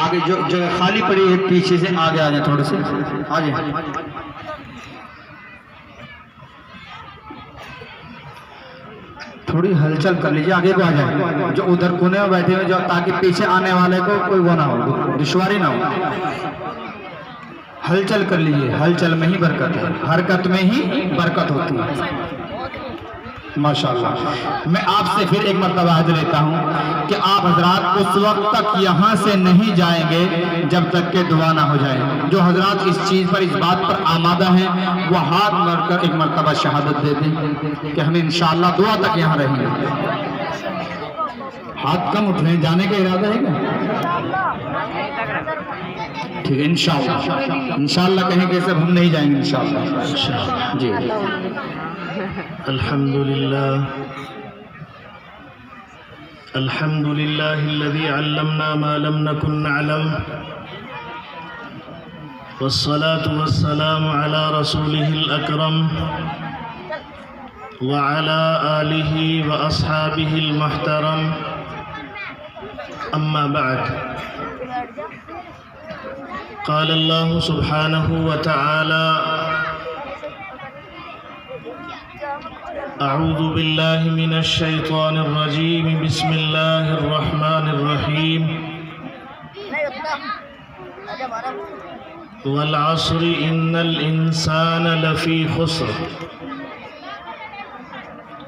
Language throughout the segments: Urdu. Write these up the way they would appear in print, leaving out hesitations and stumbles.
آگے جو جگہ خالی پڑی ہے پیچھے سے آگے آ جائیں، تھوڑے سے آ جائیں. تھوڑی ہلچل کر لیجیے، آگے کو آ جائیں، جو ادھر کونے میں بیٹھے ہوئے جو، تاکہ پیچھے آنے والے کو کوئی وہ نہ ہو، دشواری نہ ہو. ہلچل کر لیجیے، ہلچل میں ہی برکت ہے، حرکت میں ہی برکت ہوتی ہے. ماشاءاللہ. میں آپ سے پھر ایک مرتبہ عہد لیتا ہوں کہ آپ حضرات اس وقت تک یہاں سے نہیں جائیں گے جب تک کہ دعا نہ ہو جائے. جو حضرات اس چیز پر، اس بات پر آمادہ ہیں، وہ ہاتھ مار کر ایک مرتبہ شہادت دے دیں کہ ہم انشاءاللہ دعا تک یہاں رہیں گے. ہاتھ کم اٹھ رہے ہیں، جانے کا ارادہ ہے کیا؟ ٹھیک ہے، انشاءاللہ. انشاءاللہ کہیں کہ سب ہم نہیں جائیں گے انشاءاللہ. جی الحمد لله الذي علمنا ما لم نكن نعلم، والصلاة والسلام على رسوله الأكرم وعلى آله وأصحابه المحترم. أما بعد، قال الله سبحانه وتعالى: أعوذ بالله من الشيطان الرجيم، بسم الله الرحمن الرحيم. والعصر إن الإنسان لفي خسر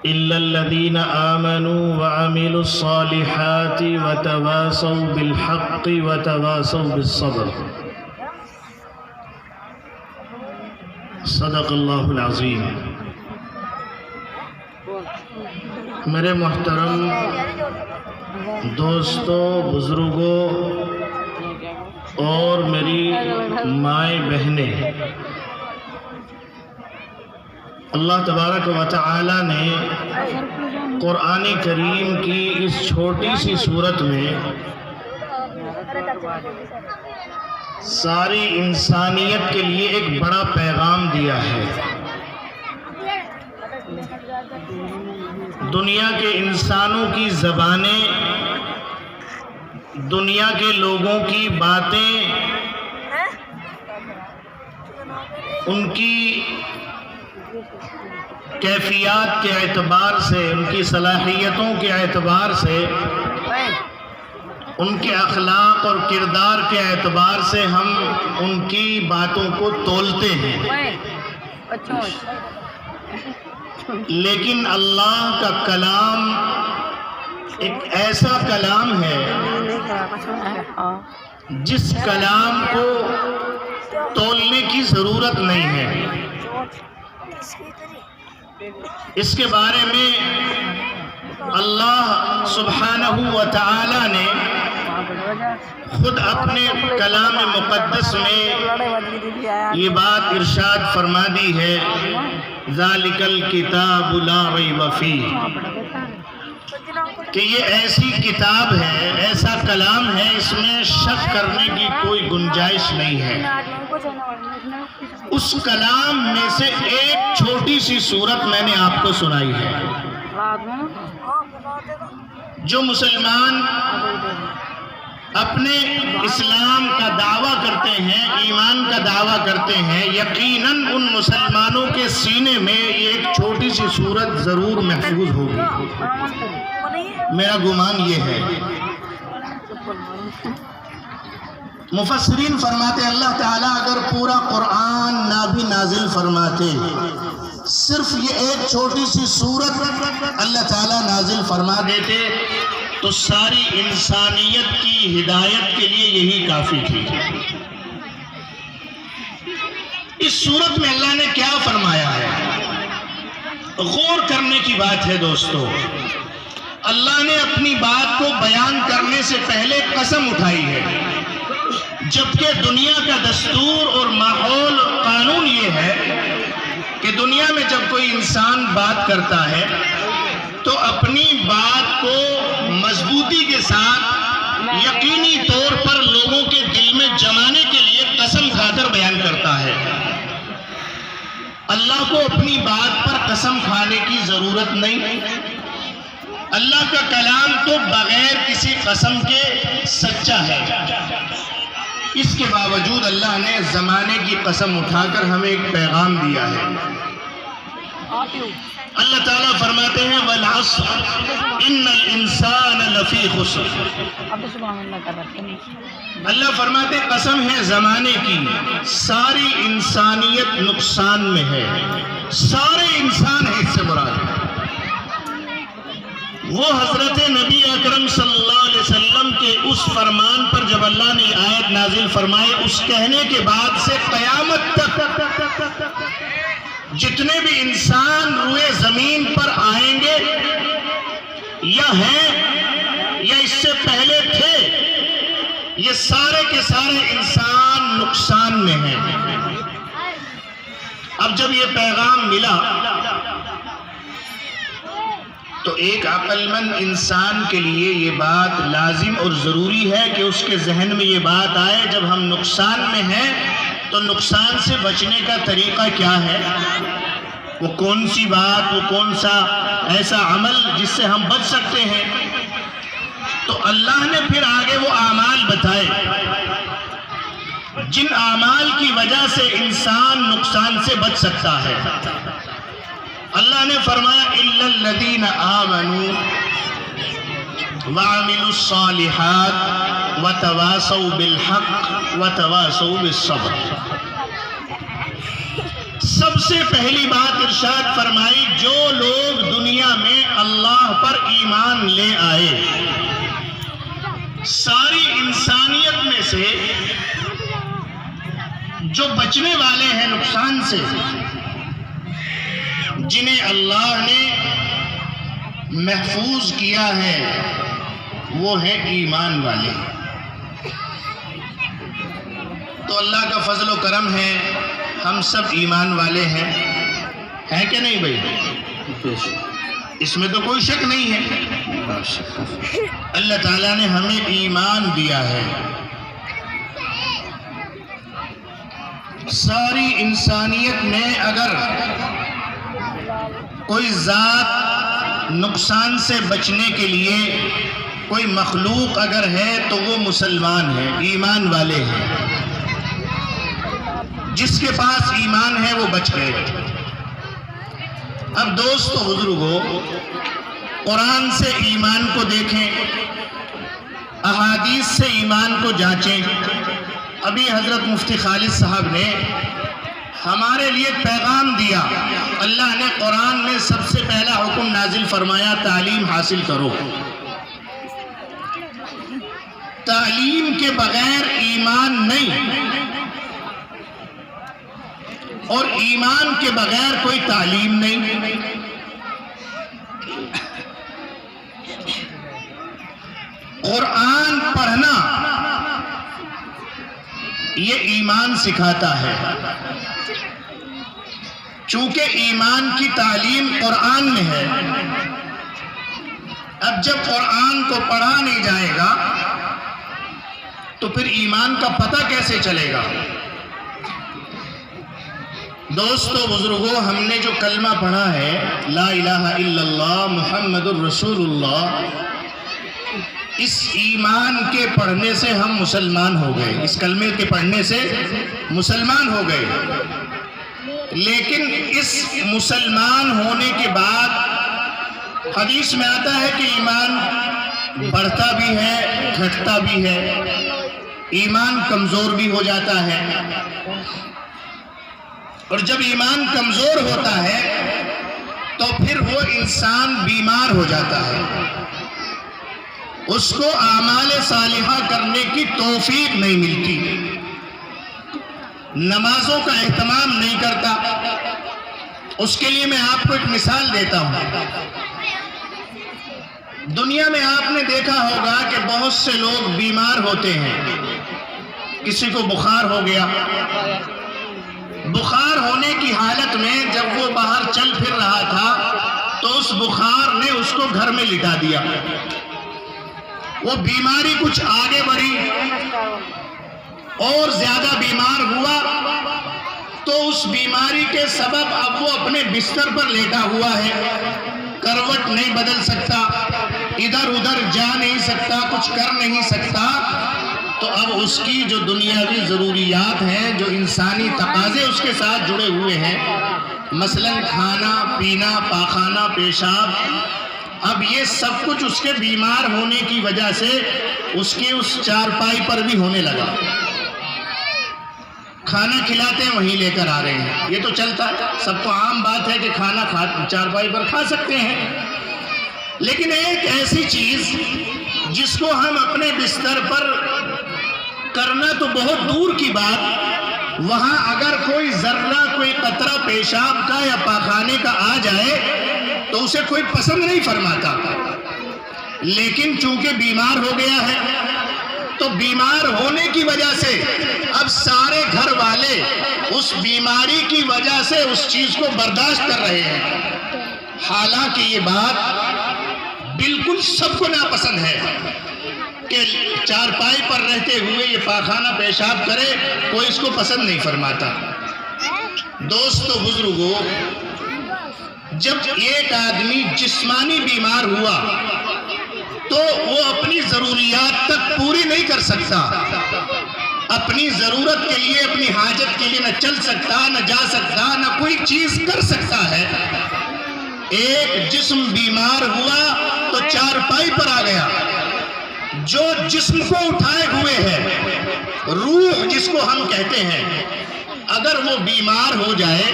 إلا الذين آمنوا وعملوا الصالحات وتواصوا بالحق وتواصوا بالصبر. صدق اللہ العظیم. میرے محترم دوستوں، بزرگوں اور میری مائیں بہنیں، اللہ تبارک و تعالی نے قرآن کریم کی اس چھوٹی سی صورت میں ساری انسانیت کے لیے ایک بڑا پیغام دیا ہے. دنیا کے انسانوں کی زبانیں، دنیا کے لوگوں کی باتیں، ان کی کیفیات کے اعتبار سے، ان کی صلاحیتوں کے اعتبار سے، ان کے اخلاق اور کردار کے اعتبار سے ہم ان کی باتوں کو تولتے ہیں. لیکن اللہ کا کلام ایک ایسا کلام ہے جس کلام کو تولنے کی ضرورت نہیں ہے. اس کے بارے میں اللہ سبحانہ و تعالی نے خود اپنے کلام مقدس میں یہ بات ارشاد فرما دی ہے: ذالک الکتاب لا ریب فیہ، کہ یہ ایسی کتاب ہے، ایسا کلام ہے، اس میں شک کرنے کی کوئی گنجائش نہیں ہے. اس کلام میں سے ایک چھوٹی سی صورت میں نے آپ کو سنائی ہے. جو مسلمان اپنے اسلام کا دعویٰ کرتے ہیں، ایمان کا دعویٰ کرتے ہیں، یقیناً ان مسلمانوں کے سینے میں یہ ایک چھوٹی سی صورت ضرور محفوظ ہوگی. میرا گمان یہ ہے. مفسرین فرماتے ہیں اللہ تعالیٰ اگر پورا قرآن نہ بھی نازل فرماتے، صرف یہ ایک چھوٹی سی صورت اللہ تعالیٰ نازل فرما دیتے تو ساری انسانیت کی ہدایت کے لیے یہی کافی تھی. اس صورت میں اللہ نے کیا فرمایا ہے؟ غور کرنے کی بات ہے دوستو. اللہ نے اپنی بات کو بیان کرنے سے پہلے قسم اٹھائی ہے، جبکہ دنیا کا دستور اور ماحول، قانون یہ ہے کہ دنیا میں جب کوئی انسان بات کرتا ہے تو اپنی بات کو مضبوطی کے ساتھ یقینی طور پر لوگوں کے دل میں جمانے کے لیے قسم کھا کر بیان کرتا ہے. اللہ کو اپنی بات پر قسم کھانے کی ضرورت نہیں. اللہ کا کلام تو بغیر کسی قسم کے سچا ہے. اس کے باوجود اللہ نے زمانے کی قسم اٹھا کر ہمیں ایک پیغام دیا ہے۔ اللہ تعالیٰ فرماتے ہیں وَالْعَصْرِ إِنَّ الْإِنسَانَ لَفِي خُسْرٍ۔ اللہ فرماتے ہیں قسم ہے زمانے کی، ساری انسانیت نقصان میں ہے، سارے انسان ہیں، اس سے مراد وہ حضرت نبی اکرم صلی اللہ علیہ وسلم کے اس فرمان پر جب اللہ نے آیت نازل فرمائے، اس کہنے کے بعد سے قیامت تک جتنے بھی انسان روئے زمین پر آئیں گے یا ہیں یا اس سے پہلے تھے، یہ سارے کے سارے انسان نقصان میں ہیں۔ اب جب یہ پیغام ملا تو ایک عقل مند انسان کے لیے یہ بات لازم اور ضروری ہے کہ اس کے ذہن میں یہ بات آئے جب ہم نقصان میں ہیں تو نقصان سے بچنے کا طریقہ کیا ہے، وہ کون سی بات، وہ کون سا ایسا عمل جس سے ہم بچ سکتے ہیں۔ تو اللہ نے پھر آگے وہ اعمال بتائے جن اعمال کی وجہ سے انسان نقصان سے بچ سکتا ہے۔ اللہ نے فرمایا إِلَّا الَّذِينَ آمَنُوا وَعَمِلُوا الصَّالِحَاتِ وَتَوَاصَوْا بِالْحَقِّ وَتَوَاصَوْا بِالصَّبْرِ۔ سب سے پہلی بات ارشاد فرمائی، جو لوگ دنیا میں اللہ پر ایمان لے آئے، ساری انسانیت میں سے جو بچنے والے ہیں نقصان سے، جنہیں اللہ نے محفوظ کیا ہے، وہ ہیں ایمان والے۔ تو اللہ کا فضل و کرم ہے، ہم سب ایمان والے ہیں کہ نہیں بھائی؟ اس میں تو کوئی شک نہیں ہے۔ اللہ تعالیٰ نے ہمیں ایمان دیا ہے۔ ساری انسانیت میں اگر کوئی ذات نقصان سے بچنے کے لیے کوئی مخلوق اگر ہے تو وہ مسلمان ہے، ایمان والے ہیں۔ جس کے پاس ایمان ہے وہ بچ گئے۔ اب دوستو بزرگو، قرآن سے ایمان کو دیکھیں، احادیث سے ایمان کو جانچیں۔ ابھی حضرت مفتی خالد صاحب نے ہمارے لیے پیغام دیا، اللہ نے قرآن میں سب سے پہلا حکم نازل فرمایا، تعلیم حاصل کرو۔ تعلیم کے بغیر ایمان نہیں، اور ایمان کے بغیر کوئی تعلیم نہیں۔ قرآن پڑھنا یہ ایمان سکھاتا ہے، چونکہ ایمان کی تعلیم قرآن میں ہے۔ اب جب قرآن کو پڑھا نہیں جائے گا تو پھر ایمان کا پتہ کیسے چلے گا؟ دوستو بزرگو، ہم نے جو کلمہ پڑھا ہے لا الہ الا اللہ محمد الرسول اللہ، اس ایمان کے پڑھنے سے ہم مسلمان ہو گئے، اس کلمے کے پڑھنے سے مسلمان ہو گئے۔ لیکن اس مسلمان ہونے کے بعد حدیث میں آتا ہے کہ ایمان بڑھتا بھی ہے، گھٹتا بھی ہے، ایمان کمزور بھی ہو جاتا ہے۔ اور جب ایمان کمزور ہوتا ہے تو پھر وہ انسان بیمار ہو جاتا ہے، اس کو اعمال صالحہ کرنے کی توفیق نہیں ملتی، نمازوں کا اہتمام نہیں کرتا۔ اس کے لیے میں آپ کو ایک مثال دیتا ہوں۔ دنیا میں آپ نے دیکھا ہوگا کہ بہت سے لوگ بیمار ہوتے ہیں، کسی کو بخار ہو گیا، بخار ہونے کی حالت میں جب وہ باہر چل پھر رہا تھا تو اس بخار نے اس کو گھر میں لٹا دیا، وہ بیماری کچھ آگے بڑھی اور زیادہ بیمار ہوا تو اس بیماری کے سبب اب وہ اپنے بستر پر لیٹا ہوا ہے، کروٹ نہیں بدل سکتا، ادھر ادھر جا نہیں سکتا، کچھ کر نہیں سکتا، تو اب اس کی جو دنیاوی ضروریات ہیں، جو انسانی تقاضے اس کے ساتھ جڑے ہوئے ہیں، مثلاً کھانا پینا، پاخانہ پیشاب، اب یہ سب کچھ اس کے بیمار ہونے کی وجہ سے اس کی اس چارپائی پر بھی ہونے لگا۔ کھانا کھلاتے ہیں وہیں لے کر آ رہے ہیں، یہ تو چلتا ہے، سب کو عام بات ہے کہ کھانا چارپائی پر کھا سکتے ہیں، لیکن ایک ایسی چیز جس کو ہم اپنے بستر پر کرنا تو بہت دور کی بات، وہاں اگر کوئی ذرہ، کوئی قطرہ پیشاب کا یا پاخانے کا آ جائے تو اسے کوئی پسند نہیں فرماتا، لیکن چونکہ بیمار ہو گیا ہے تو بیمار ہونے کی وجہ سے اب سارے گھر والے اس بیماری کی وجہ سے اس چیز کو برداشت کر رہے ہیں، حالانکہ یہ بات بالکل سب کو ناپسند ہے کہ چارپائی پر رہتے ہوئے یہ پاخانہ پیشاب کرے، کوئی اس کو پسند نہیں فرماتا۔ دوستو بزرگو، جب ایک آدمی جسمانی بیمار ہوا تو وہ اپنی ضروریات تک پوری نہیں کر سکتا، اپنی ضرورت کے لیے، اپنی حاجت کے لیے نہ چل سکتا، نہ جا سکتا، نہ کوئی چیز کر سکتا ہے۔ ایک جسم بیمار ہوا تو چارپائی پر آ گیا، جو جسم کو اٹھائے ہوئے ہے، روح جس کو ہم کہتے ہیں، اگر وہ بیمار ہو جائے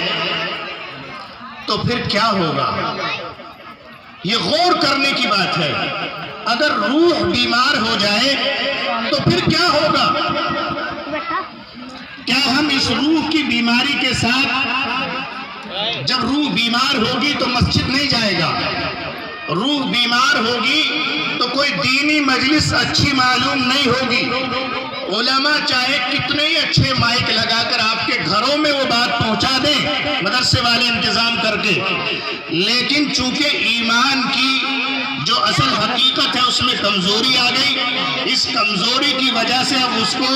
تو پھر کیا ہوگا؟ یہ غور کرنے کی بات ہے۔ اگر روح بیمار ہو جائے تو پھر کیا ہوگا؟ کیا ہم اس روح کی بیماری کے ساتھ، جب روح بیمار ہوگی تو مسجد نہیں جائے گا، روح بیمار ہوگی تو کوئی دینی مجلس اچھی معلوم نہیں ہوگی، علماء چاہے کتنے ہی اچھے مائک لگا کر آپ کے گھروں میں وہ بات پہنچا دیں، مدرسے والے انتظام کر کے، لیکن چونکہ ایمان کی جو اصل حقیقت ہے اس میں کمزوری آ گئی، اس کمزوری کی وجہ سے اب اس کو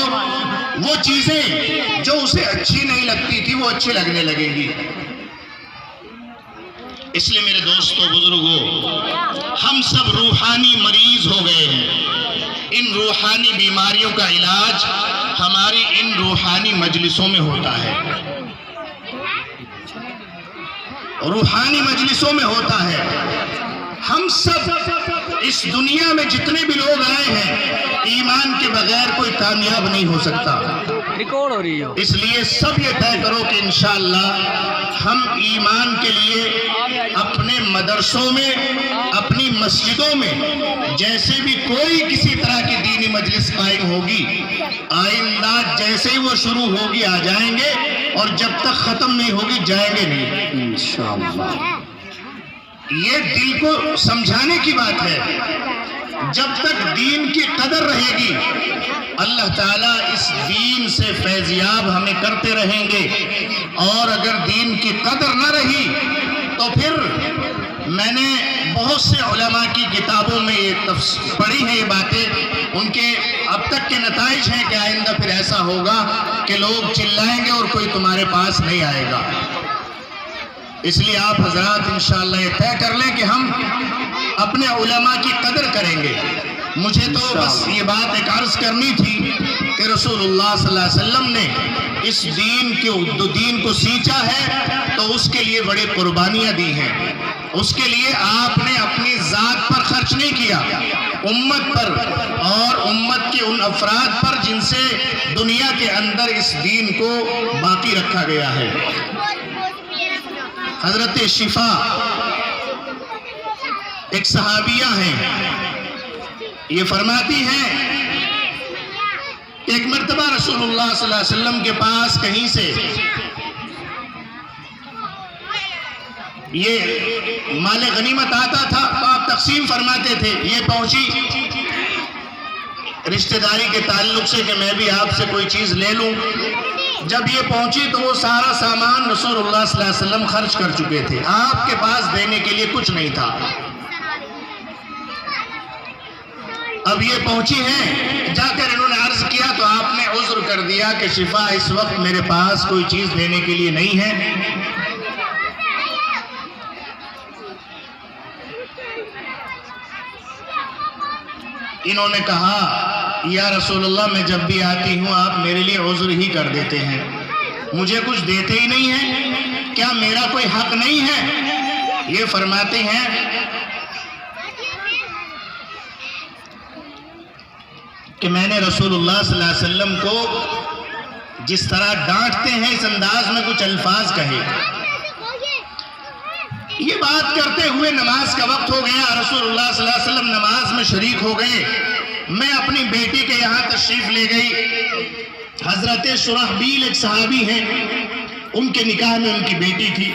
وہ چیزیں جو اسے اچھی نہیں لگتی تھی وہ اچھی لگنے لگیں گی۔ اس لیے میرے دوستو بزرگوں، ہم سب روحانی مریض ہو گئے ہیں۔ ان روحانی بیماریوں کا علاج ہماری ان روحانی مجلسوں میں ہوتا ہے، روحانی مجلسوں میں ہوتا ہے۔ ہم سب اس دنیا میں جتنے بھی لوگ آئے ہیں، ایمان کے بغیر کوئی کامیاب نہیں ہو سکتا۔ ریکارڈ ہو رہی ہو، اس لیے سب یہ طے کرو کہ انشاءاللہ ہم ایمان کے لیے اپنے مدرسوں میں، اپنی مسجدوں میں، جیسے بھی کوئی کسی طرح کی دینی مجلس قائم ہوگی، آئندہ جیسے ہی وہ شروع ہوگی آ جائیں گے، اور جب تک ختم نہیں ہوگی جائیں گے نہیں انشاءاللہ۔ یہ دل کو سمجھانے کی بات ہے، جب تک دین کی قدر رہے گی اللہ تعالیٰ اس دین سے فیضیاب ہمیں کرتے رہیں گے، اور اگر دین کی قدر نہ رہی تو پھر میں نے بہت سے علماء کی کتابوں میں یہ پڑھی ہیں یہ باتیں، ان کے اب تک کے نتائج ہیں کہ آئندہ پھر ایسا ہوگا کہ لوگ چلائیں گے اور کوئی تمہارے پاس نہیں آئے گا۔ اس لیے آپ حضرات انشاءاللہ یہ طے کر لیں کہ ہم اپنے علماء کی قدر کریں گے۔ مجھے تو بس یہ بات ایک عرض کرنی تھی کہ رسول اللہ صلی اللہ علیہ وسلم نے اس دین کو سینچا ہے تو اس کے لیے بڑی قربانیاں دی ہیں، اس کے لیے آپ نے اپنی ذات پر خرچ نہیں کیا، امت پر اور امت کے ان افراد پر جن سے دنیا کے اندر اس دین کو باقی رکھا گیا ہے۔ حضرت شفا ایک صحابیہ ہیں، یہ فرماتی ہیں ایک مرتبہ رسول اللہ صلی اللہ علیہ وسلم کے پاس کہیں سے یہ مال غنیمت آتا تھا تو آپ تقسیم فرماتے تھے، یہ پہنچی رشتہ داری کے تعلق سے کہ میں بھی آپ سے کوئی چیز لے لوں۔ جب یہ پہنچی تو وہ سارا سامان رسول اللہ صلی اللہ علیہ وسلم خرچ کر چکے تھے، آپ کے پاس دینے کے لیے کچھ نہیں تھا۔ اب یہ پہنچی ہیں، جا کر انہوں نے عرض کیا تو آپ نے عذر کر دیا کہ شفا اس وقت میرے پاس کوئی چیز دینے کے لیے نہیں ہے۔ انہوں نے کہا یا رسول اللہ میں جب بھی آتی ہوں آپ میرے لیے عذر ہی کر دیتے ہیں، مجھے کچھ دیتے ہی نہیں ہیں، کیا میرا کوئی حق نہیں ہے؟ یہ فرماتے ہیں کہ میں نے رسول اللہ صلی اللہ علیہ وسلم کو جس طرح ڈانٹتے ہیں اس انداز میں کچھ الفاظ کہے۔ یہ بات کرتے ہوئے نماز کا وقت ہو گیا، رسول اللہ صلی اللہ علیہ وسلم نماز میں شریک ہو گئے، میں اپنی بیٹی کے یہاں تشریف لے گئی۔ حضرت شرحبیل ایک صحابی ہیں، ان کے نکاح میں ان کی بیٹی تھی۔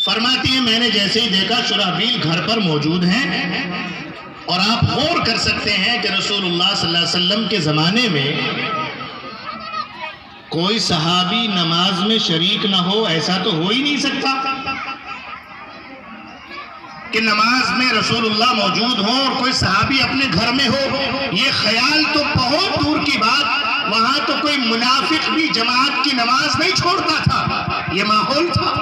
فرماتی ہیں میں نے جیسے ہی دیکھا شرحبیل گھر پر موجود ہیں، اور آپ غور کر سکتے ہیں کہ رسول اللہ صلی اللہ علیہ وسلم کے زمانے میں کوئی صحابی نماز میں شریک نہ ہو، ایسا تو ہو ہی نہیں سکتا کہ نماز میں رسول اللہ موجود ہوں اور کوئی صحابی اپنے گھر میں ہو۔ یہ خیال تو بہت دور کی بات، وہاں تو کوئی منافق بھی جماعت کی نماز نہیں چھوڑتا تھا، یہ ماحول تھا۔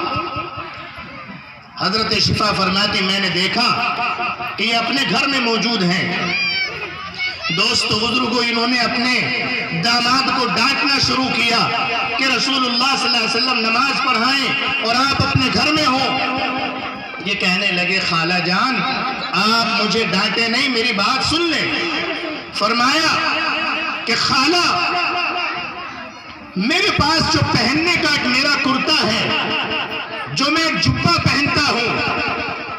حضرت شفا فرماتی میں نے دیکھا کہ یہ اپنے گھر میں موجود ہیں۔ دوستو بزرگو، انہوں نے اپنے داماد کو ڈانٹنا شروع کیا کہ رسول اللہ صلی اللہ علیہ وسلم نماز پڑھائیں اور آپ اپنے گھر میں ہو۔ یہ کہنے لگے خالہ جان آپ مجھے ڈانٹے نہیں، میری بات سن لیں۔ فرمایا کہ خالہ میرے پاس جو پہننے کا ایک میرا کرتا ہے، جو میں ایک جبہ پہنتا ہوں،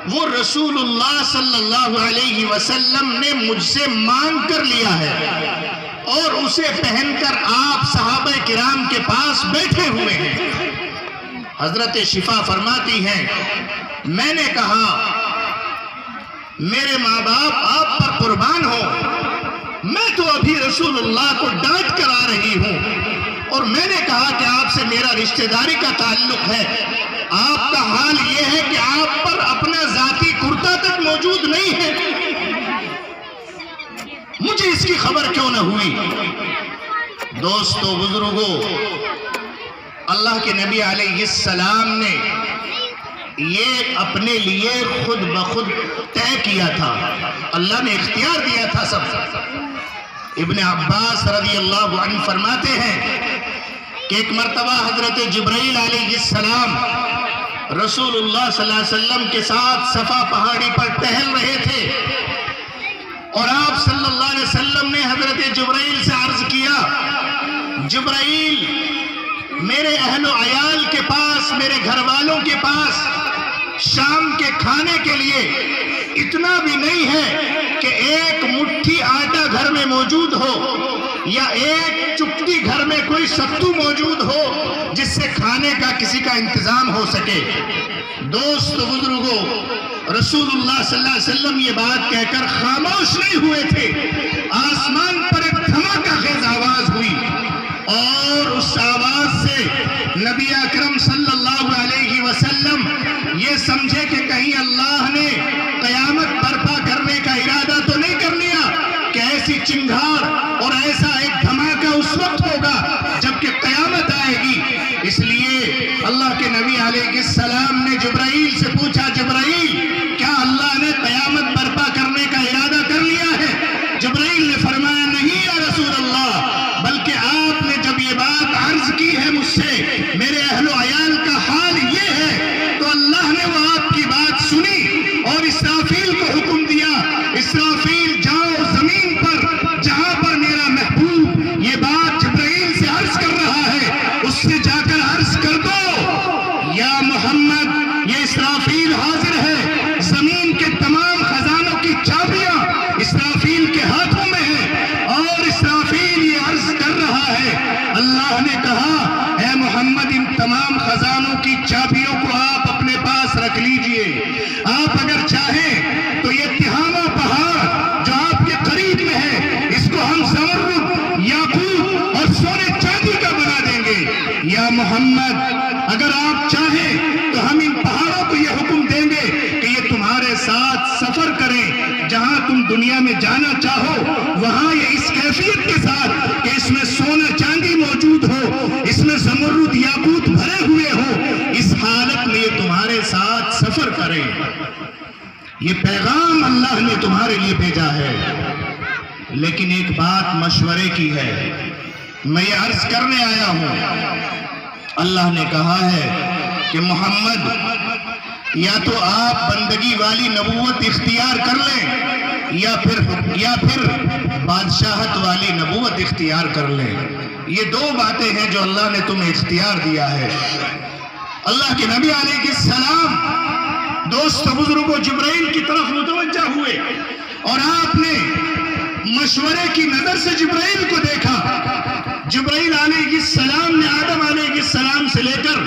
وہ رسول اللہ صلی اللہ علیہ وسلم نے مجھ سے مانگ کر لیا ہے، اور اسے پہن کر آپ صحابہ کرام کے پاس بیٹھے ہوئے ہیں۔ حضرت شفا فرماتی ہیں میں نے کہا میرے ماں باپ آپ پر قربان ہو، میں تو ابھی رسول اللہ کو ڈانٹ کر آ رہی ہوں، اور میں نے کہا کہ آپ سے میرا رشتہ داری کا تعلق ہے، آپ کا حال یہ ہے کہ آپ پر اپنا ذاتی کرتا تک موجود نہیں ہے، مجھے اس کی خبر کیوں نہ ہوئی؟ دوستو بزرگو، اللہ کے نبی علیہ السلام نے یہ اپنے لیے خود بخود طے کیا تھا، اللہ نے اختیار دیا تھا سب۔ ابن عباس رضی اللہ عنہ فرماتے ہیں کہ ایک مرتبہ حضرت جبرائیل علیہ السلام رسول اللہ صلی اللہ علیہ وسلم کے ساتھ صفا پہاڑی پر ٹہل رہے تھے، اور آپ صلی اللہ علیہ وسلم نے حضرت جبرائیل سے عرض کیا جبرائیل میرے اہل و عیال کے پاس، میرے گھر والوں کے پاس شام کے کھانے کے لیے اتنا بھی نہیں ہے کہ ایک مٹھی آٹا گھر میں موجود ہو، یا ایک چپٹی گھر میں کوئی ستو موجود ہو جس سے کھانے کا کسی کا انتظام ہو سکے۔ دوست بزرگوں، رسول اللہ صلی اللہ علیہ وسلم یہ بات کہہ کر خاموش نہیں ہوئے تھے، آسمان پر ایک دھماکہ خیز آواز ہوئی، اور اس آواز سے نبی اکرم صلی اللہ علیہ وسلم یہ سمجھے کہ کہیں اللہ نے قیامت برپا کرنے کا ارادہ تو نہیں کر لیا، کہ ایسی چنگھاڑ اور ایسا ایک دھماکہ اس وقت ہوگا جبکہ قیامت آئے گی۔ اس لیے اللہ کے نبی علیہ السلام نے جبرائیل سے پوچھا جبرائیل کیا اللہ نے قیامت برپا کرنے کا ارادہ کر لیا ہے؟ جبرائیل نے فرمایا نہیں یا رسول اللہ، بلکہ آپ نے جب یہ بات عرض کی ہے مجھ سے میرے اہل و عیال کا حال یہ ہے، تو اللہ نے وہ آپ کی بات سنی اور اسرافیل کو حکم دیا اسرافیل جاؤ زمین پر جہاں پر میرا محبوب یہ بات جبرائیل سے عرض کر رہا ہے اس سے جا کر عرض کر دو یا محمد یہ اسرافیل حاضر ہے، زمین کے تمام خزانوں کی چابیاں اسرافیل کے ہاتھوں میں ہیں، اور اسرافیل یہ عرض کر رہا ہے اللہ نے کہا اے محمد ان تمام خزانوں کی چابیوں کو آپ اپنے پاس رکھ لیجئے، آپ اگر چاہیں تو یہ تہامہ پہاڑ جو آپ کے قریب میں ہے اس کو ہم زمرد، یاقوت اور سونے چاندی کا بنا دیں گے، یا محمد اگر آپ چاہیں تو ہم ان پہاڑوں کو یہ حکم دیں گے کہ یہ تمہارے ساتھ سفر کریں، جہاں تم دنیا میں جانا چاہو وہاں یہ اس کیفیت کے ساتھ کہ اس میں سونا چاندی موجود ہو، اس میں زمرد یاقوت بھرے ہوئے ہو، اس حالت میں یہ تمہارے ساتھ سفر کریں۔ یہ پیغام اللہ اللہ نے تمہارے لیے بھیجا ہے، لیکن ایک بات مشورے کی ہے، میں یہ عرض کرنے آیا ہوں۔ اللہ نے کہا ہے کہ محمد یا تو آپ بندگی والی نبوت اختیار کر لیں یا پھر بادشاہت والی نبوت اختیار کر لیں۔ یہ دو باتیں ہیں جو اللہ نے تمہیں اختیار دیا ہے۔ اللہ کے نبی علیہ السلام دوست بزرگوں جبرائیل کی طرف متوجہ ہوئے اور آپ نے مشورے کی نظر سے جبرائیل کو دیکھا۔ جبرائیل علیہ السلام نے آدم علیہ السلام سے لے کر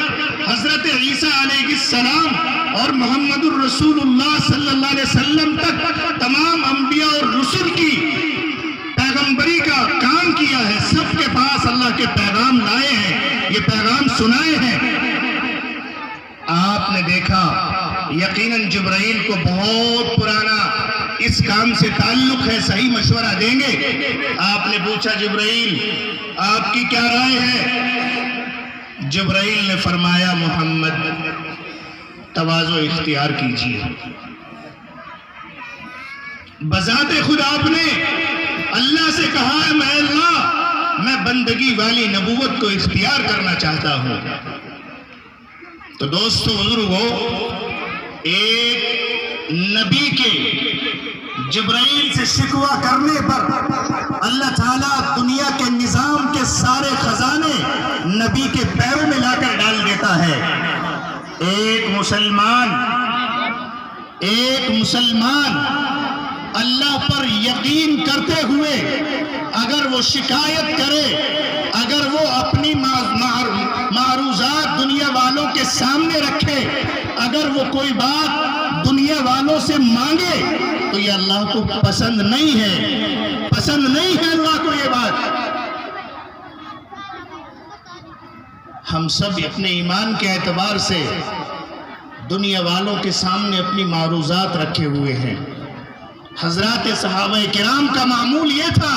حضرت عیسیٰ علیہ السلام اور محمد الرسول اللہ صلی اللہ علیہ وسلم تک تمام انبیاء اور رسل کی پیغمبری کا کام کیا ہے۔ سب کے پاس اللہ کے پیغام لائے ہیں، یہ پیغام سنائے ہیں۔ آپ نے دیکھا یقیناً جبرائیل کو بہت پرانا اس کام سے تعلق ہے، صحیح مشورہ دیں گے۔ آپ نے پوچھا جبرائیل آپ کی کیا رائے ہے؟ جبرائیل نے فرمایا محمد تواضع اختیار کیجیے۔ بذات خود آپ نے اللہ سے کہا ہے میں اللہ میں بندگی والی نبوت کو اختیار کرنا چاہتا ہوں۔ تو دوستو بزرگو، ایک نبی کے جبرائیل سے شکوہ کرنے پر اللہ تعالیٰ دنیا کے نظام کے سارے خزانے نبی کے پیروں میں لا کر ڈال دیتا ہے۔ ایک مسلمان اللہ پر یقین کرتے ہوئے اگر وہ شکایت کرے، اگر وہ اپنی معروضات دنیا والوں کے سامنے رکھے، اگر وہ کوئی بات دنیا والوں سے مانگے تو یہ اللہ کو پسند نہیں ہے، پسند نہیں ہے اللہ کو یہ بات۔ ہم سب اپنے ایمان کے اعتبار سے دنیا والوں کے سامنے اپنی معروضات رکھے ہوئے ہیں۔ حضرات صحابہ کرام کا معمول یہ تھا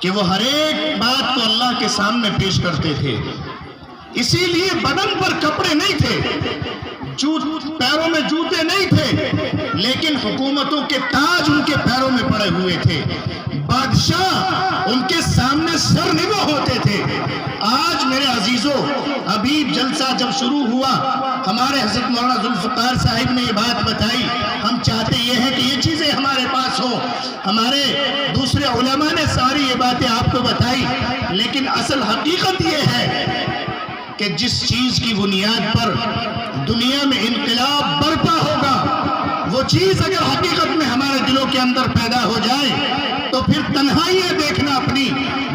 کہ وہ ہر ایک بات کو اللہ کے سامنے پیش کرتے تھے، اسی لیے بدن پر کپڑے نہیں تھے، پیروں میں جوتے نہیں تھے، لیکن حکومتوں کے تاج ان کے پیروں میں پڑے ہوئے تھے، بادشاہ ان کے سامنے سر نگو ہوتے تھے۔ آج میرے عزیزوں، حبیب جلسہ جب شروع ہوا، ہمارے حضرت مولانا ذوالفقار صاحب نے یہ بات بتائی، ہم چاہتے یہ ہیں کہ یہ چیزیں ہمارے پاس ہوں، ہمارے دوسرے علماء نے ساری یہ باتیں آپ کو بتائی، لیکن اصل حقیقت یہ ہے کہ جس چیز کی بنیاد پر دنیا میں انقلاب برپا ہوگا، وہ چیز اگر حقیقت میں ہمارے دلوں کے اندر پیدا ہو جائے تو پھر تنہائیاں دیکھنا اپنی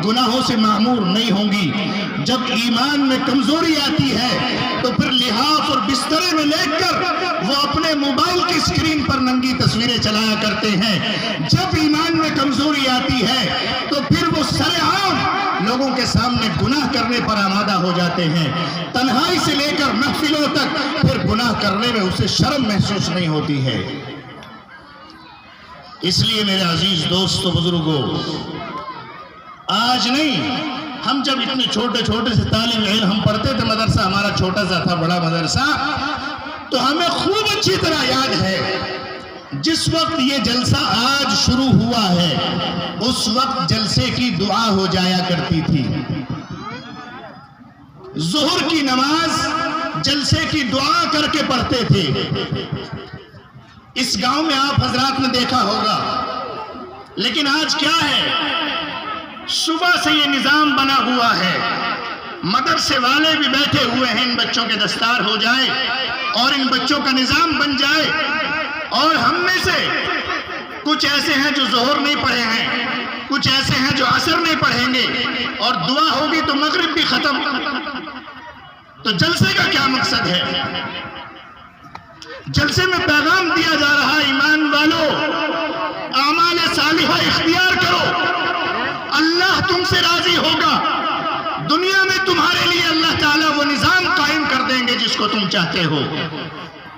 گناہوں سے معمور نہیں ہوں گی۔ جب ایمان میں کمزوری آتی ہے تو پھر لحاف اور بسترے میں لے کر وہ اپنے موبائل کی اسکرین پر ننگی تصویریں چلایا کرتے ہیں۔ جب ایمان میں کمزوری آتی ہے تو پھر وہ سر عام لوگوں کے سامنے گناہ کرنے پر آمادہ ہو جاتے ہیں۔ تنہائی سے لے کر محفلوں تک پھر گناہ کرنے میں اسے شرم محسوس نہیں ہوتی ہے۔ اس لیے میرے عزیز دوستو بزرگوں، آج نہیں، ہم جب اتنے چھوٹے سے طالب علم ہم پڑھتے تھے، مدرسہ ہمارا چھوٹا سا تھا، بڑا مدرسہ، تو ہمیں خوب اچھی طرح یاد ہے جس وقت یہ جلسہ آج شروع ہوا ہے اس وقت جلسے کی دعا ہو جایا کرتی تھی۔ ظہر کی نماز جلسے کی دعا کر کے پڑھتے تھے۔ اس گاؤں میں آپ حضرات نے دیکھا ہوگا، لیکن آج کیا ہے، صبح سے یہ نظام بنا ہوا ہے، مدرسے والے بھی بیٹھے ہوئے ہیں، ان بچوں کے دستار ہو جائے اور ان بچوں کا نظام بن جائے، اور ہم میں سے کچھ ایسے ہیں جو ظہر نہیں پڑھے ہیں، کچھ ایسے ہیں جو عصر نہیں پڑھیں گے، اور دعا ہوگی تو مغرب بھی ختم۔ تو جلسے کا کیا مقصد ہے؟ جلسے میں پیغام دیا جا رہا، ایمان والو اعمال صالحہ اختیار کرو، اللہ تم سے راضی ہوگا، دنیا میں تمہارے لیے اللہ تعالیٰ وہ نظام قائم کر دیں گے جس کو تم چاہتے ہو۔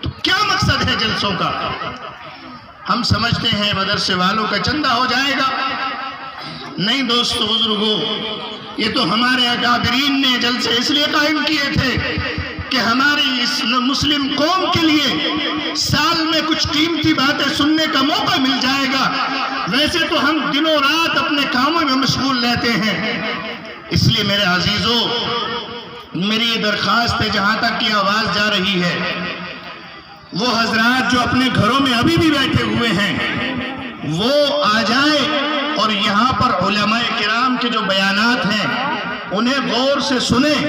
تو کیا مقصد ہے جلسوں کا؟ ہم سمجھتے ہیں مدرسے والوں کا چندہ ہو جائے گا، نہیں دوستو بزرگوں، یہ تو ہمارے اکابرین نے جلسے اس لیے قائم کیے تھے کہ ہماری اس مسلم قوم کے لیے سال میں کچھ قیمتی باتیں سننے کا موقع مل جائے گا۔ ویسے تو ہم دنوں رات اپنے کاموں میں مشغول رہتے ہیں، اس لیے میرے عزیزو میری یہ درخواست ہے، جہاں تک یہ آواز جا رہی ہے، وہ حضرات جو اپنے گھروں میں ابھی بھی بیٹھے ہوئے ہیں وہ آ جائیں اور یہاں پر علماء کرام کے جو بیانات ہیں انہیں غور سے سنیں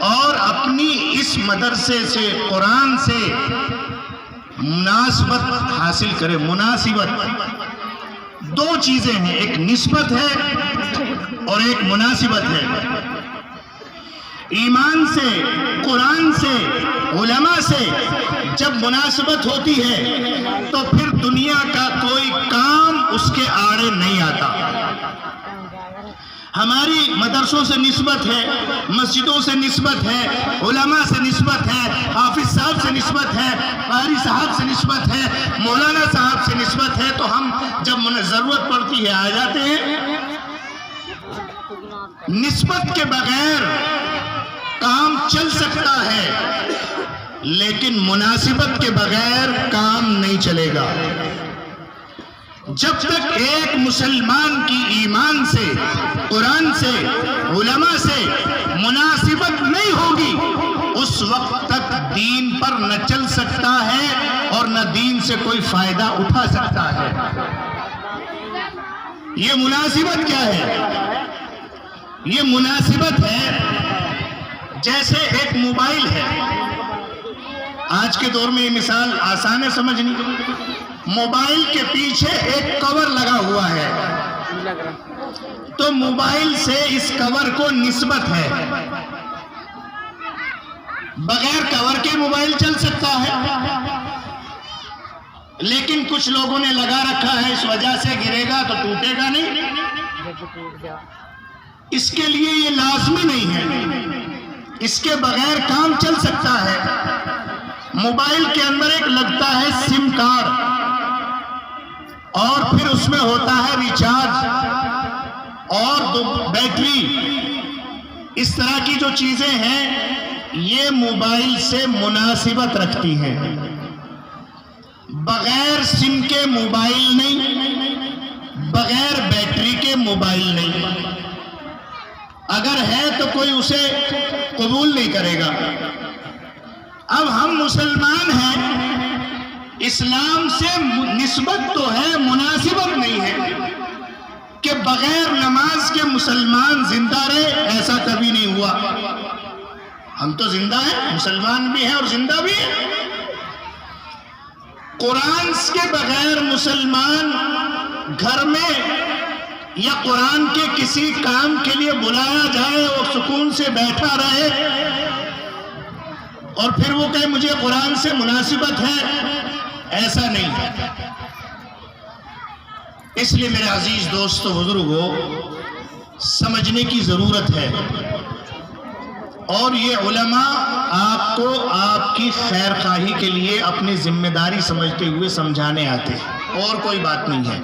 اور اپنی اس مدرسے سے قرآن سے مناسبت حاصل کریں۔ مناسبت دو چیزیں ہیں، ایک نسبت ہے اور ایک مناسبت ہے۔ ایمان سے، قرآن سے، علماء سے جب مناسبت ہوتی ہے تو پھر دنیا کا کوئی کام اس کے آڑے نہیں آتا۔ ہماری مدرسوں سے نسبت ہے، مسجدوں سے نسبت ہے، علماء سے نسبت ہے، حافظ صاحب سے نسبت ہے، قاری صاحب سے نسبت ہے، مولانا صاحب سے نسبت ہے، تو ہم جب ضرورت پڑتی ہے آ جاتے ہیں۔ نسبت کے بغیر کام چل سکتا ہے لیکن مناسبت کے بغیر کام نہیں چلے گا۔ جب تک ایک مسلمان کی ایمان سے، قرآن سے، علماء سے مناسبت نہیں ہوگی اس وقت تک دین پر نہ چل سکتا ہے اور نہ دین سے کوئی فائدہ اٹھا سکتا ہے۔ یہ مناسبت کیا ہے؟ یہ مناسبت ہے جیسے ایک موبائل ہے۔ آج کے دور میں یہ مثال آسان ہے سمجھنی۔ موبائل کے پیچھے ایک کور لگا ہوا ہے تو موبائل سے اس کور کو نسبت ہے۔ بغیر کور کے موبائل چل سکتا ہے لیکن کچھ لوگوں نے لگا رکھا ہے اس وجہ سے گرے گا تو ٹوٹے گا نہیں۔ اس کے لیے یہ لازمی نہیں ہے، اس کے بغیر کام چل سکتا ہے۔ موبائل کے اندر ایک لگتا ہے سم کارڈ اور پھر اس میں ہوتا ہے ریچارج اور بیٹری، اس طرح کی جو چیزیں ہیں یہ موبائل سے مناسبت رکھتی ہیں۔ بغیر سم کے موبائل نہیں، بغیر بیٹری کے موبائل نہیں۔ اگر ہے تو کوئی اسے قبول نہیں کرے گا۔ اب ہم مسلمان ہیں، اسلام سے نسبت تو ہے، مناسبت نہیں ہے کہ بغیر نماز کے مسلمان زندہ رہے، ایسا کبھی نہیں ہوا۔ ہم تو زندہ ہیں، مسلمان بھی ہیں اور زندہ بھی ہیں۔ قرآن کے بغیر مسلمان گھر میں یا قرآن کے کسی کام کے لیے بلایا جائے اور سکون سے بیٹھا رہے اور پھر وہ کہے مجھے قرآن سے مناسبت ہے، ایسا نہیں ہے۔ اس لیے میرے عزیز دوستو بزرگو سمجھنے کی ضرورت ہے، اور یہ علماء آپ کو آپ کی خیر خواہی کے لیے اپنی ذمہ داری سمجھتے ہوئے سمجھانے آتے ہیں، اور کوئی بات نہیں ہے۔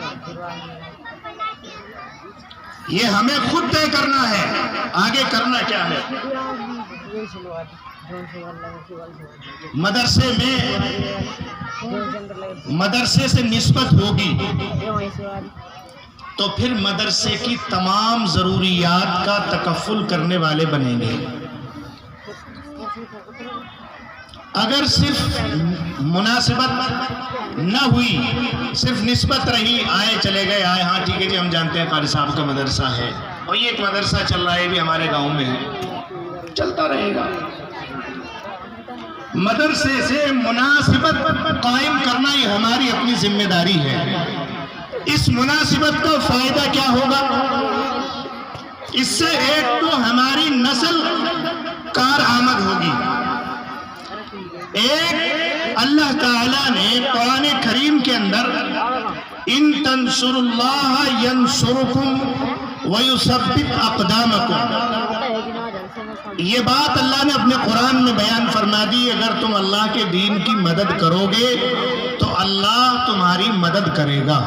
یہ ہمیں خود طے کرنا ہے آگے کرنا کیا ہے۔ مدرسے سے نسبت ہوگی تو پھر مدرسے کی تمام ضروریات کا تکفل کرنے والے بنیں گے۔ اگر صرف مناسبت نہ ہوئی، صرف نسبت رہی، آئے چلے گئے، آئے ہاں ٹھیک ہے جی ہم جانتے ہیں قاری صاحب کا مدرسہ ہے اور یہ ایک مدرسہ چل رہا ہے، یہ بھی ہمارے گاؤں میں ہے، چلتا رہے گا۔ مدرسے سے مناسبت قائم کرنا یہ ہماری اپنی ذمہ داری ہے۔ اس مناسبت کا فائدہ کیا ہوگا؟ اس سے ایک تو ہماری نسل کارآمد ہوگی، ایک اللہ تعالیٰ نے قرآن کریم کے اندر ان تنصر اللہ ینصرکم ویثبت اقدامکم، یہ بات اللہ نے اپنے قرآن میں بیان فرما دی، اگر تم اللہ کے دین کی مدد کرو گے تو اللہ تمہاری مدد کرے گا۔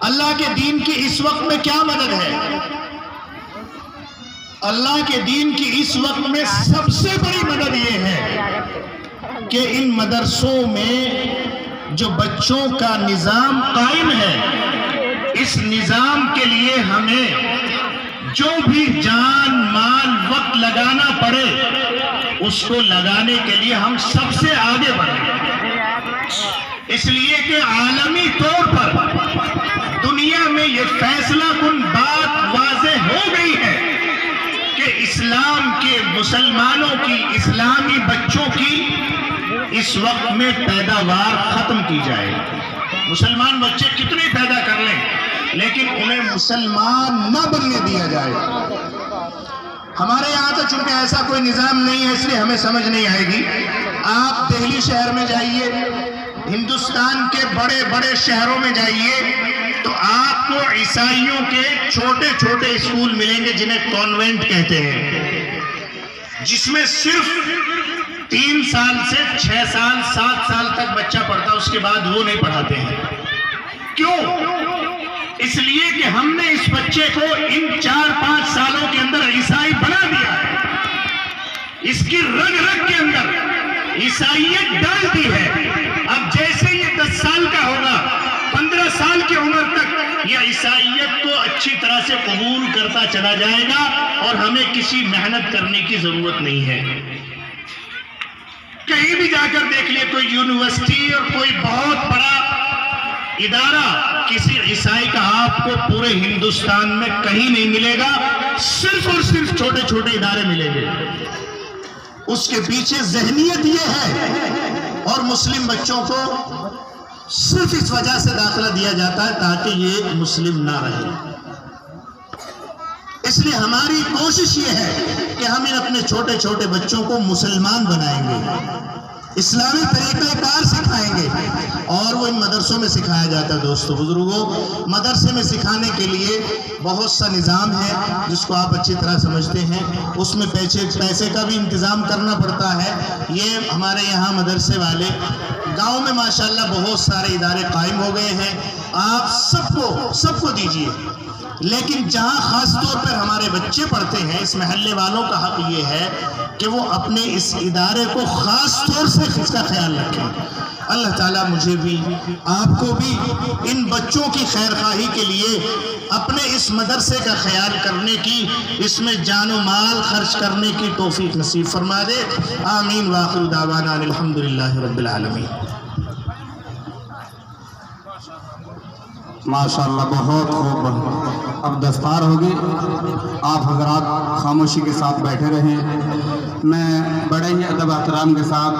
اللہ کے دین کی اس وقت میں کیا مدد ہے؟ اللہ کے دین کی اس وقت میں سب سے بڑی مدد یہ ہے کہ ان مدرسوں میں جو بچوں کا نظام قائم ہے، اس نظام کے لیے ہمیں جو بھی جان مال وقت لگانا پڑے اس کو لگانے کے لیے ہم سب سے آگے بڑھیں، اس لیے کہ عالمی طور پر دنیا میں یہ فیصلہ کن بات واضح ہو گئی ہے کہ اسلام کے مسلمانوں کی، اسلامی بچوں کی اس وقت میں پیداوار ختم کی جائے۔ مسلمان بچے کتنے پیدا کر لیں لیکن انہیں مسلمان نہ بننے دیا جائے۔ ہمارے یہاں تو چونکہ ایسا کوئی نظام نہیں ہے اس لیے ہمیں سمجھ نہیں آئے گی۔ آپ دہلی شہر میں جائیے، ہندوستان کے بڑے بڑے شہروں میں جائیے تو آپ کو عیسائیوں کے چھوٹے چھوٹے اسکول ملیں گے جنہیں کانوینٹ کہتے ہیں، جس میں صرف 3 سال سے 6 سال 7 سال تک بچہ پڑھتا، اس کے بعد وہ نہیں پڑھاتے ہیں۔ کیوں؟ اس لیے کہ ہم نے اس بچے کو ان 4-5 سالوں کے اندر عیسائی بنا دیا ہے، اس کی رگ رگ کے اندر عیسائیت ڈال دی ہے۔ اب جیسے یہ 10 سال کا ہوگا، 15 سال کی عمر تک یہ عیسائیت کو اچھی طرح سے قبول کرتا چلا جائے گا اور ہمیں کسی محنت کرنے کی ضرورت نہیں ہے۔ کہیں بھی جا کر دیکھ لیے، کوئی یونیورسٹی اور کوئی بہت بڑا ادارہ کسی عیسائی کا آپ کو پورے ہندوستان میں کہیں نہیں ملے گا، صرف اور صرف چھوٹے چھوٹے ادارے ملیں گے۔ اس کے پیچھے ذہنیت یہ ہے، اور مسلم بچوں کو صرف اس وجہ سے داخلہ دیا جاتا ہے تاکہ یہ مسلم نہ رہے۔ اس لیے ہماری کوشش یہ ہے کہ ہم ان اپنے چھوٹے چھوٹے بچوں کو مسلمان بنائیں گے، اسلامی طریقہ کار سکھائیں گے، اور وہ ان مدرسوں میں سکھایا جاتا ہے۔ دوستو بزرگوں، مدرسے میں سکھانے کے لیے بہت سا نظام ہے جس کو آپ اچھی طرح سمجھتے ہیں، اس میں پیسے کا بھی انتظام کرنا پڑتا ہے۔ یہ ہمارے یہاں مدرسے والے گاؤں میں ماشاءاللہ بہت سارے ادارے قائم ہو گئے ہیں، آپ سب کو دیجیے، لیکن جہاں خاص طور پر ہمارے بچے پڑھتے ہیں، اس محلے والوں کا حق یہ ہے کہ وہ اپنے اس ادارے کو خاص طور سے اس کا خیال رکھیں۔ اللہ تعالیٰ مجھے بھی آپ کو بھی ان بچوں کی خیر خواہی کے لیے اپنے اس مدرسے کا خیال کرنے کی، اس میں جان و مال خرچ کرنے کی توفیق نصیب فرما دے۔ آمین وآخر دعوانا الحمدللہ رب العالمین۔ ماشاءاللہ بہت خوب۔ اب دستار ہوگی، آپ حضرات خاموشی کے ساتھ بیٹھے رہیں۔ میں بڑے ہی ادب احترام کے ساتھ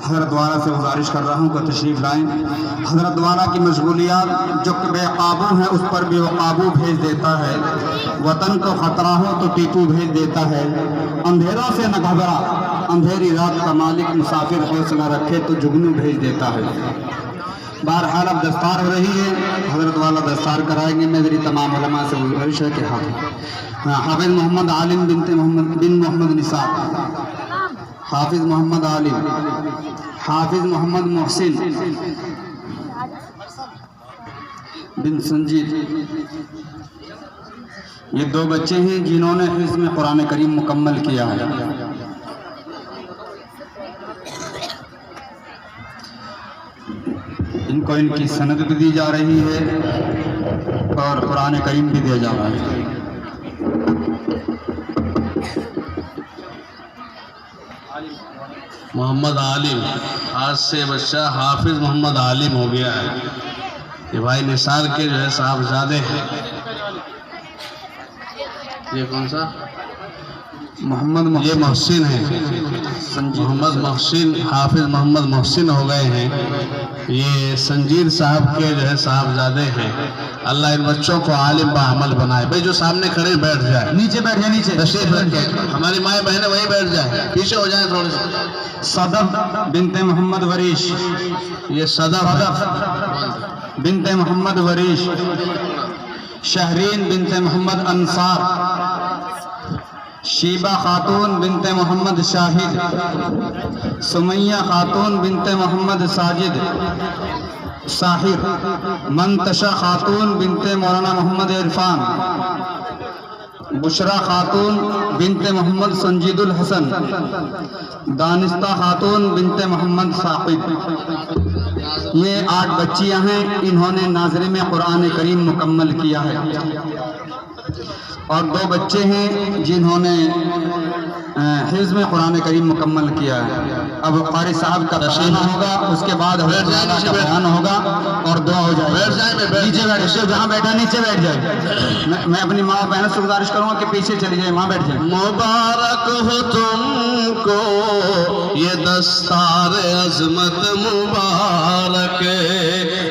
حضرت والا سے گزارش کر رہا ہوں کہ تشریف لائیں۔ حضرت والا کی مشغولیات جو بے قابو ہیں اس پر بھی وہ قابو بھیج دیتا ہے۔ وطن کو خطرہ ہو تو ٹیپو بھیج دیتا ہے۔ اندھیروں سے نہ گھبرا، اندھیری رات کا مالک، مسافر حوصلہ رکھے تو جگنو بھیج دیتا ہے۔ بہرحال اب دستار ہو رہی ہے، حضرت والا دستار کرائیں گے۔ میری تمام علماء سے گزارش ہے کہ حافظ محمد عالم بن محمد نثار، حافظ محمد عالم، حافظ محمد محسن بن سنجید، یہ 2 بچے ہیں جنہوں نے حفظ میں قرآن کریم مکمل کیا ہے۔ ان کو ان کی سند بھی دی جا رہی ہے اور قرآن کریم بھی دیا جا رہا ہے۔ محمد عالم، آج سے بچہ حافظ محمد عالم ہو گیا ہے۔ یہ بھائی نثار کے جو ہے صاحبزادے ہیں۔ یہ کون سا؟ یہ محسن ہے، محمد محسن، حافظ محمد محسن ہو گئے ہیں۔ یہ سنجید صاحب کے جو ہے صاحبزادے ہیں۔ اللہ ان بچوں کو عالم بعمل بنائے۔ بھائی جو سامنے کھڑے بیٹھ جائے، نیچے بیٹھ جائے، نیچے تشریف رکھیں، ہماری مائیں بہنیں وہیں بیٹھ جائیں، پیچھے ہو جائیں تھوڑے سے۔ صدف بنت محمد وریش، یہ صدف بنت محمد وریش، شہرین بنت محمد انصار، شیبہ خاتون بنت محمد شاہد، سمیہ خاتون بنت محمد ساجد ساحر، منتشا خاتون بنت مولانا محمد عرفان، بشرا خاتون بنت محمد سنجید الحسن، دانستہ خاتون بنت محمد ثاقب، یہ 8 بچیاں ہیں، انہوں نے ناظرے میں قرآن کریم مکمل کیا ہے، اور 2 بچے ہیں جنہوں نے حفظ میں قرآن کریم مکمل کیا ہے۔ اب قاری صاحب کا ترانہ ہوگا، اس کے بعد حضرت مولانا کا بیان ہوگا اور دعا ہو جائے گی۔ نیچے بیٹھ جہاں بیٹھا نیچے بیٹھ جائے۔ میں اپنی ماں بہنوں سے گزارش کروں گا کہ پیچھے چلی جائے، وہاں بیٹھ جائے۔ مبارک ہو تم کو یہ دستار عظمت مبارک،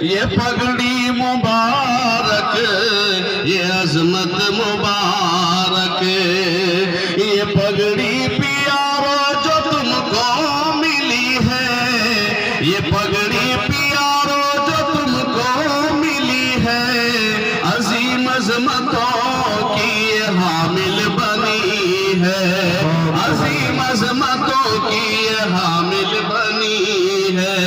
یہ پگڑی مبارک، یہ عظمت مبارک، یہ پگڑی پیارو جو تم کو ملی ہے، یہ پگڑی پیارو جو تم کو ملی ہے، عظیم عظمتوں کی یہ حامل بنی ہے، عظیم عظمتوں کی یہ حامل بنی ہے۔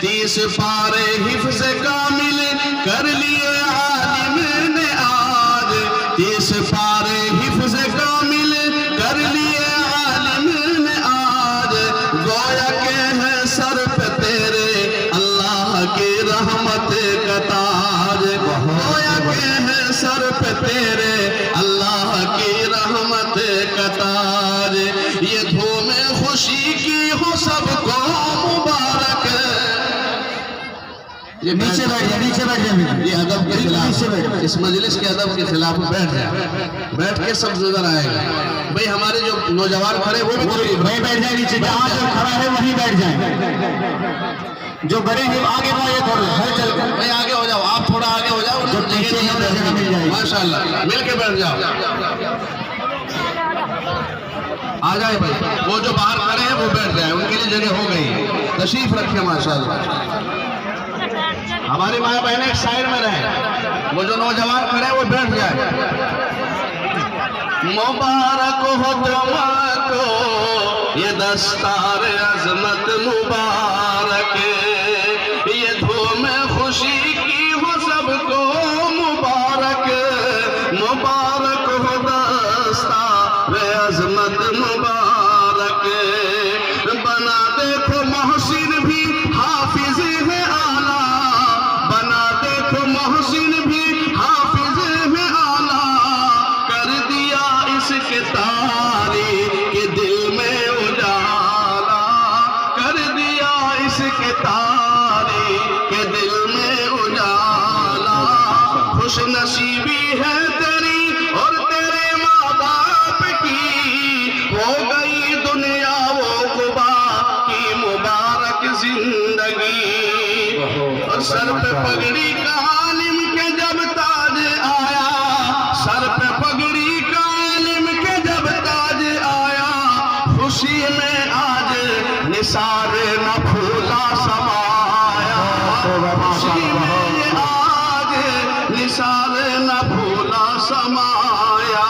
30 پارے حفظ کامل کر لیے عالم نے آج، 30 پارے حفظ کامل کر لیے عالم نے آج، گویا کہ ہے سر پہ تیرے اللہ کی رحمت کا تاج، گویا کہ ہے سر پہ تیرے اللہ کی رحمت کا تاج، یہ دھوم خوشی کی ہو سب کو مبارک۔ نیچے بیٹھ جائے، نیچے بیٹھ جائے، یہ ادب کے خلاف، اس مجلس کے ادب کے خلاف بیٹھ جائے، بیٹھ کے سب نظر آئے گا۔ بھئی ہمارے جو نوجوان کھڑے وہ بھی وہیں بیٹھ جائے، نیچے جہاں جو کھڑا ہے وہیں بیٹھ جائیں۔ جو بڑے ہیں آگے بڑھائیے تھوڑے، ہر چل کر بھئی آگے ہو جاؤ، آپ تھوڑا آگے ہو جاؤ، جو پیچھے ہیں جگہ مل جائے گی۔ ماشاءاللہ مل کے بیٹھ جاؤ، آ جائے بھائی، وہ جو باہر کھڑے ہیں وہ بیٹھ جائیں، ان کے لیے جگہ ہو گئی، تشریف رکھیں ماشاءاللہ۔ ہماری ماں بہنیں ایک سائڈ میں رہیں، وہ جو نوجوان کھڑے ہیں وہ بیٹھ جائیں۔ مبارک ہو تم کو یہ دستار عظمت مبارک، یہ دھوم خوشی کی ہو سب کو مبارک، مبارک ہو دستار عظمت مبارک، بنا دیکھو محسن بھی حافظ ہے اعلیٰ، بنا دیکھو محسن بھی حافظ ہے اعلیٰ، کر دیا اس کے تاریخ کے دل میں اجالا، کر دیا اس کے تاریخ کے دل میں اجالا، خوش نصیبی ہے تیری اور تیرے ماں باپ کی، ہو گئی دنیا وہ قبا کی مبارک زندگی، اور سر پہ پگڑی کا عالم کے جب تاج آیا، سر پہ پگڑی کا عالم کے جب تاج آیا، خوشی میں آج نثار نہ پھولا سمایا، خوشی میں آج نثار نہ پھولا سمایا،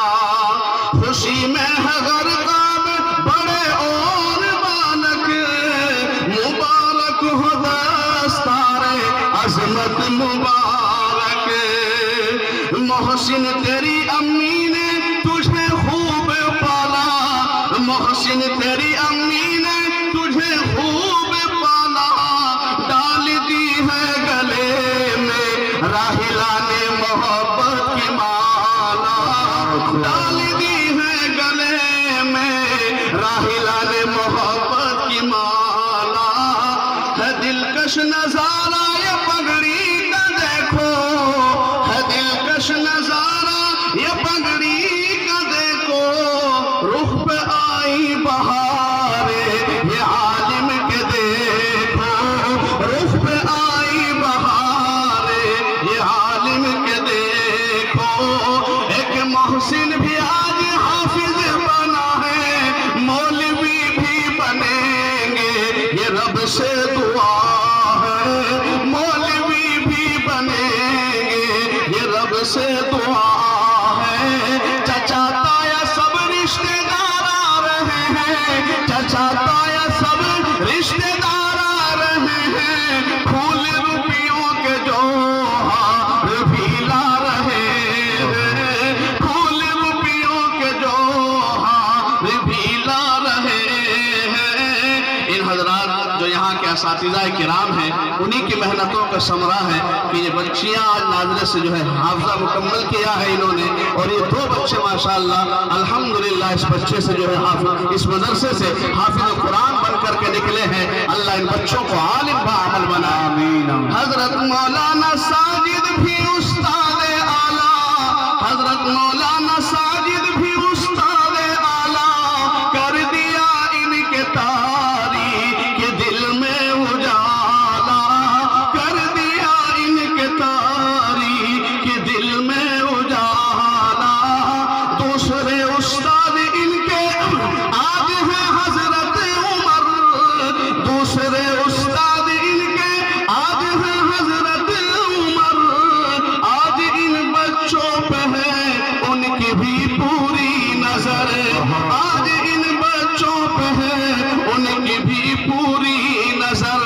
خوشی میں ہے غرقاب بڑے اور بالک، مبارک ہو دستار عظمت مبارک، محسن تیری امی نے تجھے خوب پالا، محسن تیری امی نے تجھے خوب پالا، ڈال دی ہے گلے میں راحلہ نے محبت کی مالا، ڈال دی ہے گلے میں راحلہ نے محبت کی مالا، ہے دلکش نظارہ یہ پگڑی کا دیکھو، ہے دلکش نظارہ یہ پگڑی کا دیکھو، رخ پہ آئی بہارے یہ عالم کے دیکھو، رخ پہ آئی بہارے یہ عالم کے دیکھو، ایک محسن بھی آج حافظ بنا ہے، مولوی بھی بنیں گے یہ رب سے دعا ہے، مولوی بھی بنیں گے یہ رب سے دعا ہے، چچا تایا سب رشتے دار آ رہے ہیں، چچا تایا سب رشتے دار آ رہے ہیں، پھول روپیوں کے جو ہار بھی لا رہے ہیں، پھول روپیوں اساتذہ کرام ہیں، انہی کی محنتوں کا ثمرہ ہے کہ یہ بچیاں آج ناظرے سے جو ہے حافظہ مکمل کیا ہے انہوں نے، اور یہ 2 بچے ماشاءاللہ الحمدللہ اس بچے سے جو ہے اس مدرسے سے حافظ قرآن بن کر کے نکلے ہیں۔ اللہ ان بچوں کو عالم بعمل بنائے۔ حضرت مولانا ساجد بھی استاد اعلیٰ، حضرت مولانا ساجد بھی استاد اعلیٰ، کر دیا ان کے تاریخ کے دل میں اجالا، کر دیا ان کے تاریخ کے دل میں اجالا۔ دوسرے استاد ان کے آج ہیں حضرت عمر، دوسرے استاد ان کے آج ہیں حضرت عمر، آج ان بچوں پہ ہے ان کی بھی پوری نظر، آج ان بچوں پہ ہے ان کی بھی پوری نظر۔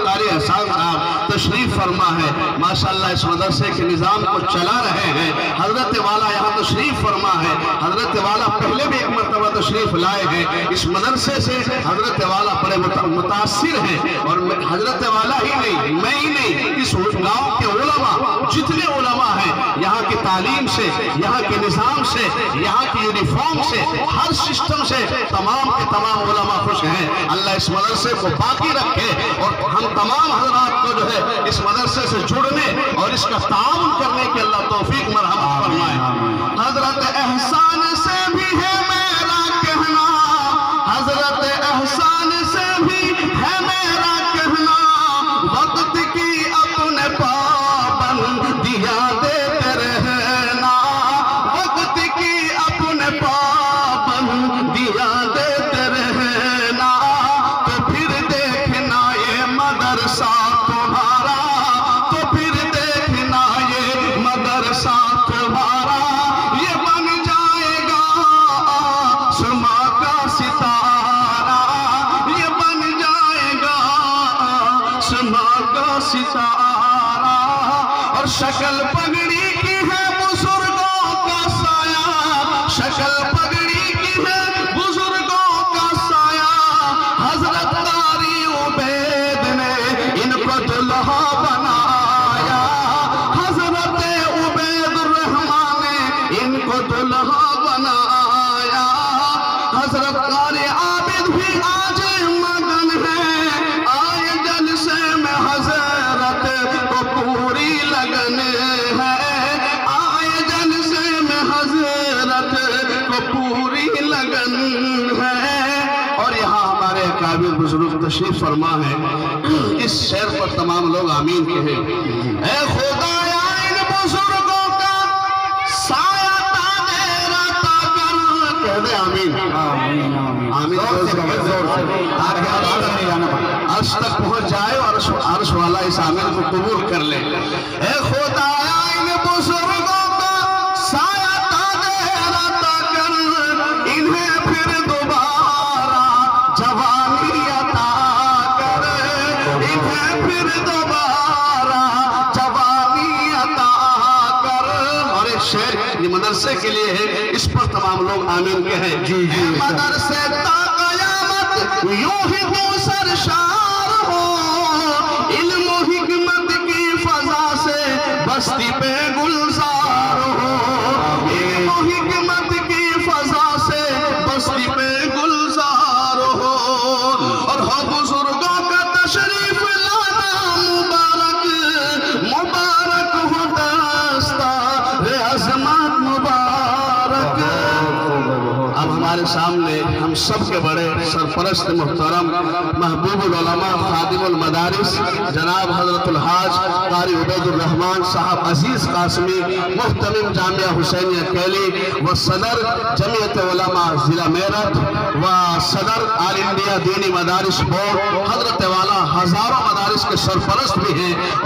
قاری احسان صاحب تشریف فرما ہے، ماشاءاللہ اس مدرسے کے نظام کو چلا رہے ہیں۔ حضرت والا یہاں تشریف فرما ہے، حضرت والا پہلے بھی ایک مرتبہ تشریف لائے ہیں، اس مدرسے سے حضرت والا بڑے متاثر ہیں، اور حضرت والا ہی نہیں، میں ہی نہیں، اس گاؤں کے علماء جتنے علماء ہیں یہاں کی تعلیم سے، یہاں کے نظام سے، یہاں کی یونیفارم سے، ہر سسٹم سے تمام کے تمام علماء خوش ہیں۔ اللہ اس مدرسے کو باقی رکھے، اور ہم تمام حضرات کو جو ہے اس مدرسے سے جڑنے اور اس کا تعاون کرنے کی اللہ توفیق مرحمت فرمائے۔ حضرت احسان سے بھی ہے میرا کہنا، حضرت احسان سے بھی ہے میرا کہنا، وقت کی اپنے پابندیاں دیتے رہنا، وقت کی اپنے پابندیاں دیتے رہنا، تو پھر دیکھنا یہ مدرسہ تمہارا، تو پھر دیکھنا یہ مدرسہ تمہارا، یہ بن جائے گا آسماں کا ستارہ، یہ بن جائے گا آسماں کا ستارہ۔ اور شکل پگڑی کی ہے بزرگوں کا سایہ، شکل پگڑی کی ہے بزرگوں کا سایہ، حضرت قاری عبید نے ان کو دلہا بنایا، حضرت عبید الرحمن نے ان کو دلہا بنایا۔ حضرت قاری عابد بھی آج مگن ہے، آئے جلسے میں حضرت کو پوری لگن ہے، آئے جلسے میں حضرت کو پوری لگن ہے۔ اور یہاں ہمارے کابر بزرگ تشریف فرما ہے، اس شعر پر تمام لوگ آمین کہیں۔ اے خدایا ان بزرگوں کا سایہ تیرا کر، کہہ دے آمین آمین، عرش تک پہنچ جائے اور عرش والا اس آمین کو قبول کر لے۔ اے خدایا ان بزرگوں کا سایہ تیرا کر، انہیں پھر دوبارہ جوانی عطا کر، انہیں پھر دوبارہ جوانی عطا کر۔ اور ایک شعر یہ مدرسے کے لیے ہے، اس پر تمام لوگ آمین کہیں۔ اے مدرسے تا قیامت یوں ہی تو سرشار ہو، علم و حکمت کی فضا سے بستی پہ گلزار ہو، علم و حکمت کی فضا سے بستی پہ گلزار ہو، اور ہو بزرگوں کا تشریف لانا مبارک، مبارک ہو دستار عظمت مبارک۔ اب ہمارے سامنے ہم سب کے بڑے سرپرست محترم محبوب العلماء خادم المدارس جناب حضرت الحاج قاری عبید الرحمن صاحب عزیز قاسمی محتمم جامعہ حسینیہ کیلی و صدر جمعیت علماء ضلع میرٹھ و صدر آل انڈیا دینی مدارس بورڈ، حضرت والا ہزاروں مدارس کے سرپرست بھی ہیں،